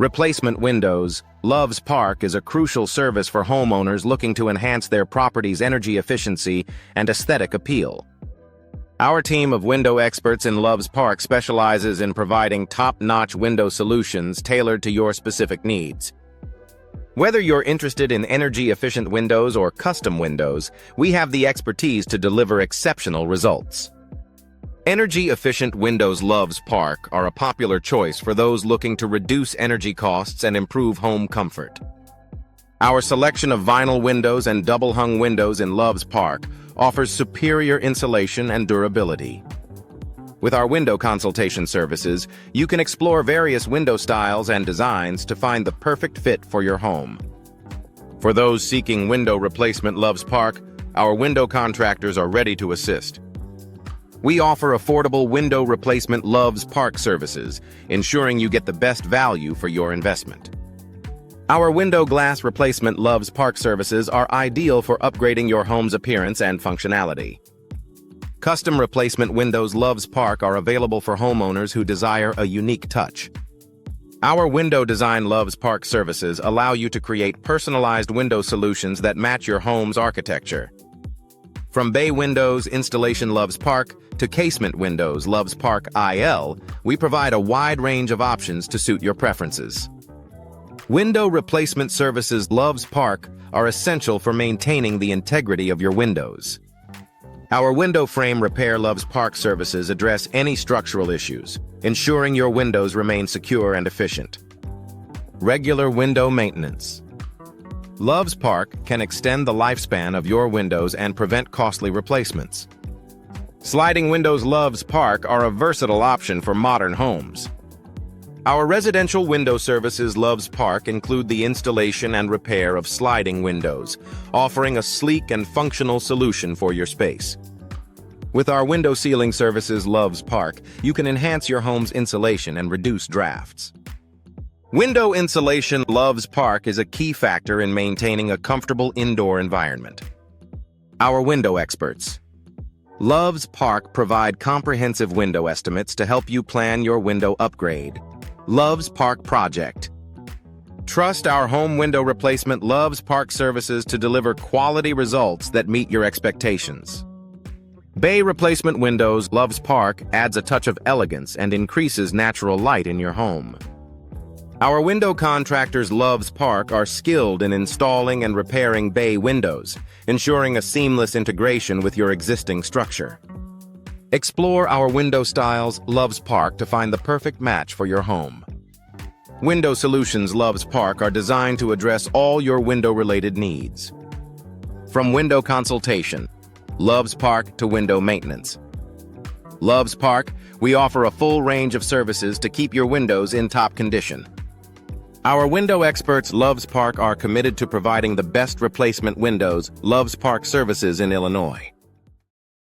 Replacement windows. Loves Park is a crucial service for homeowners looking to enhance their property's energy efficiency and aesthetic appeal. Our team of window experts in Loves Park specializes in providing top-notch window solutions tailored to your specific needs. Whether you're interested in energy-efficient windows or custom windows, we have the expertise to deliver exceptional results. Energy-efficient windows. Loves Park are a popular choice for those looking to reduce energy costs and improve home comfort. Our selection of vinyl windows and double-hung windows in Loves Park offers superior insulation and durability. With our window consultation services, you can explore various window styles and designs to find the perfect fit for your home. For those seeking window replacement. Loves Park, our window contractors are ready to assist. We offer affordable window replacement. Loves Park services, ensuring you get the best value for your investment. Our window glass replacement. Loves Park services are ideal for upgrading your home's appearance and functionality. Custom replacement windows. Loves Park are available for homeowners who desire a unique touch. Our window design. Loves Park services allow you to create personalized window solutions that match your home's architecture. From bay windows installation. Loves Park to casement windows. Loves Park IL, we provide a wide range of options to suit your preferences. Window replacement services. Loves Park are essential for maintaining the integrity of your windows. Our window frame repair. Loves Park services address any structural issues, ensuring your windows remain secure and efficient. Regular window maintenance. Loves Park can extend the lifespan of your windows and prevent costly replacements. Sliding windows. Loves Park are a versatile option for modern homes. Our residential window services. Loves Park include the installation and repair of sliding windows, offering a sleek and functional solution for your space. With our window sealing services. Loves Park, you can enhance your home's insulation and reduce drafts. Window insulation. Loves Park is a key factor in maintaining a comfortable indoor environment. Our window experts. Loves Park provide comprehensive window estimates to help you plan your window upgrade. Loves Park project. Trust our home window replacement. Loves Park services to deliver quality results that meet your expectations. Bay replacement windows. Loves Park adds a touch of elegance and increases natural light in your home. Our window contractors. Loves Park are skilled in installing and repairing bay windows, ensuring a seamless integration with your existing structure. Explore our window styles. Loves Park to find the perfect match for your home. Window solutions. Loves Park are designed to address all your window-related needs. From window consultation. Loves Park to window maintenance. Loves Park, we offer a full range of services to keep your windows in top condition. Our window experts. Loves Park are committed to providing the best replacement windows. Loves Park services in Illinois.